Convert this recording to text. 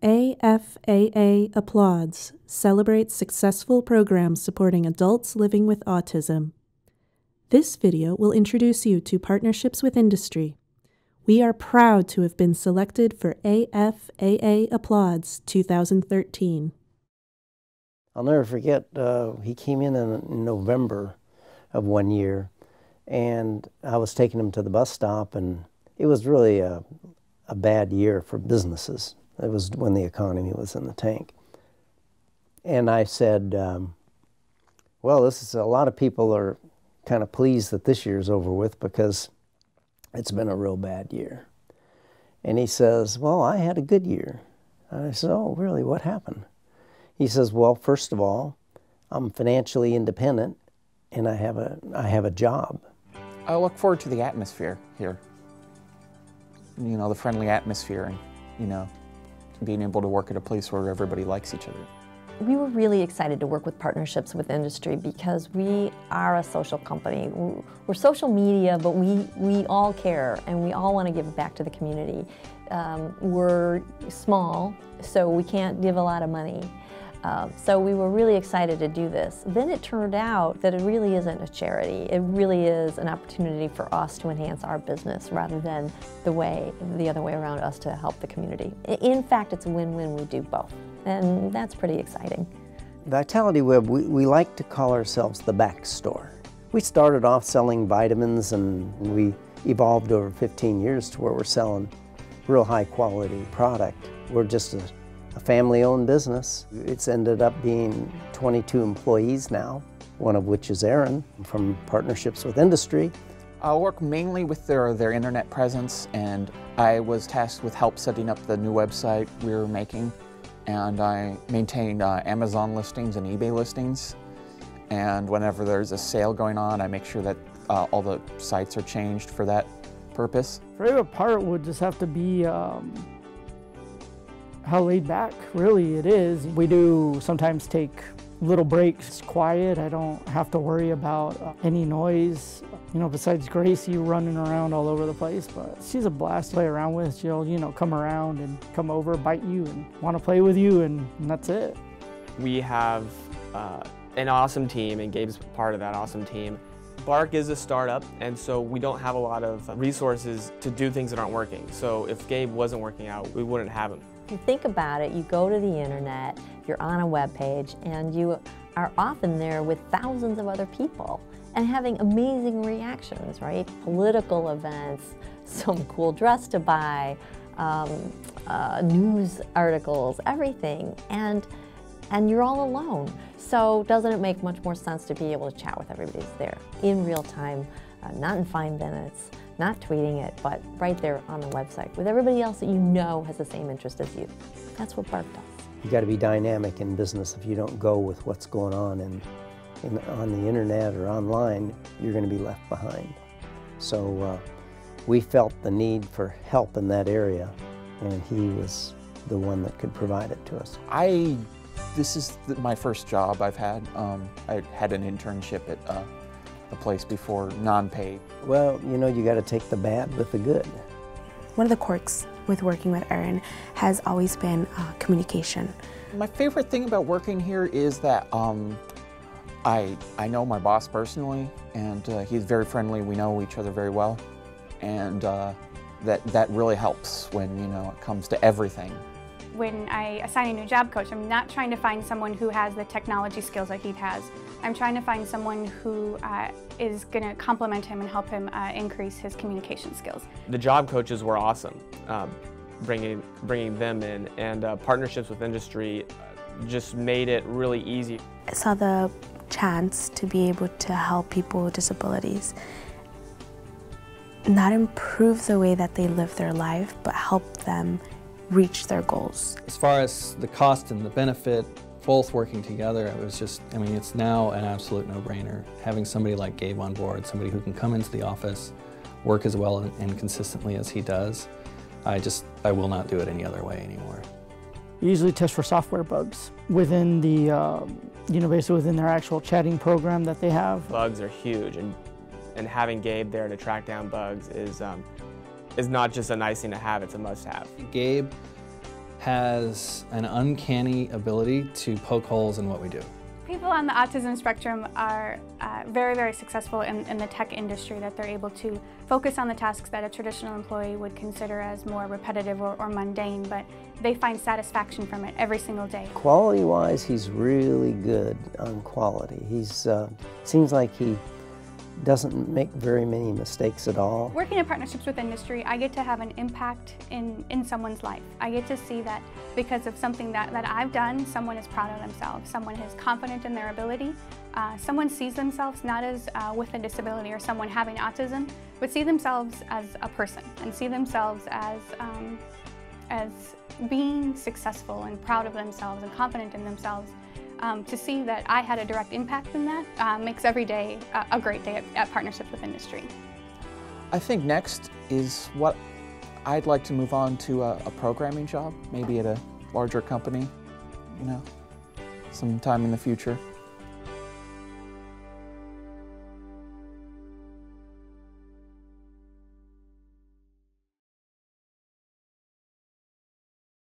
AFAA Applauds celebrates successful programs supporting adults living with autism. This video will introduce you to Partnerships with Industry. We are proud to have been selected for AFAA Applauds 2013. I'll never forget, he came in November of one year, and I was taking him to the bus stop, and it was really a bad year for businesses. It was when the economy was in the tank. And I said, well, a lot of people are kind of pleased that this year's over with because it's been a real bad year. And he says, well, I had a good year. And I said, oh, really, what happened? He says, well, first of all, I'm financially independent and I have a job. I look forward to the atmosphere here. You know, the friendly atmosphere and, you know, being able to work at a place where everybody likes each other. We were really excited to work with Partnerships with Industry because we are a social company. We're social media, but we all care and we all want to give back to the community. We're small, so we can't give a lot of money. So we were really excited to do this. Then it turned out that it really isn't a charity. It really is an opportunity for us to enhance our business rather than the other way around, us to help the community. In fact, it's a win-win. We do both, and that's pretty exciting. Vitality Web, we like to call ourselves the back store. We started off selling vitamins, and we evolved over 15 years to where we're selling real high-quality product. We're just a family-owned business. It's ended up being 22 employees now, one of which is Aaron from Partnerships with Industry. I work mainly with their internet presence, and I was tasked with help setting up the new website we were making, and I maintain Amazon listings and eBay listings, and whenever there's a sale going on, I make sure that all the sites are changed for that purpose. Favorite part would just have to be how laid back really it is. We do sometimes take little breaks. It's quiet. I don't have to worry about any noise, you know, besides Gracie running around all over the place. But she's a blast to play around with. She'll, you know, come around and come over, bite you and want to play with you, and that's it. We have an awesome team, and Gabe's part of that awesome team. Bark is a startup, and so we don't have a lot of resources to do things that aren't working. So if Gabe wasn't working out, we wouldn't have him. If you think about it, you go to the internet, you're on a web page, and you are often there with thousands of other people and having amazing reactions, right? Political events, some cool dress to buy, news articles, everything, and you're all alone. So doesn't it make much more sense to be able to chat with everybody that's there in real time, not in 5 minutes, not tweeting it, but right there on the website with everybody else that you know has the same interest as you. That's what Bark does. You got to be dynamic in business. If you don't go with what's going on on the internet or online, you're going to be left behind. So we felt the need for help in that area, and he was the one that could provide it to us. This is my first job I've had. I had an internship at a place before, non-paid. Well, you know, you got to take the bad with the good. One of the quirks with working with Aaron has always been communication. My favorite thing about working here is that I know my boss personally, and he's very friendly. We know each other very well, and that really helps when, you know, it comes to everything. When I assign a new job coach, I'm not trying to find someone who has the technology skills that he has. I'm trying to find someone who is going to complement him and help him increase his communication skills. The job coaches were awesome, bringing them in, and Partnerships with Industry just made it really easy. I saw the chance to be able to help people with disabilities, not improve the way that they live their life, but help them reach their goals. As far as the cost and the benefit, both working together, it was just, I mean, it's now an absolute no-brainer. Having somebody like Gabe on board, somebody who can come into the office, work as well and consistently as he does, I will not do it any other way anymore. We usually test for software bugs within the, you know, basically within their actual chatting program that they have. Bugs are huge, and having Gabe there to track down bugs is not just a nice thing to have, it's a must-have. Gabe has an uncanny ability to poke holes in what we do. People on the autism spectrum are very, very successful in the tech industry, that they're able to focus on the tasks that a traditional employee would consider as more repetitive or mundane, but they find satisfaction from it every single day. Quality-wise, he's really good on quality. He's seems like he doesn't make very many mistakes at all. Working in partnerships with industry, I get to have an impact in someone's life. I get to see that because of something that I've done, someone is proud of themselves, someone is confident in their ability, someone sees themselves not as with a disability or someone having autism, but see themselves as a person and see themselves as being successful and proud of themselves and confident in themselves. To see that I had a direct impact in that makes every day a great day at Partnerships with Industry. I think next is what I'd like to move on to a programming job, maybe at a larger company, you know, sometime in the future.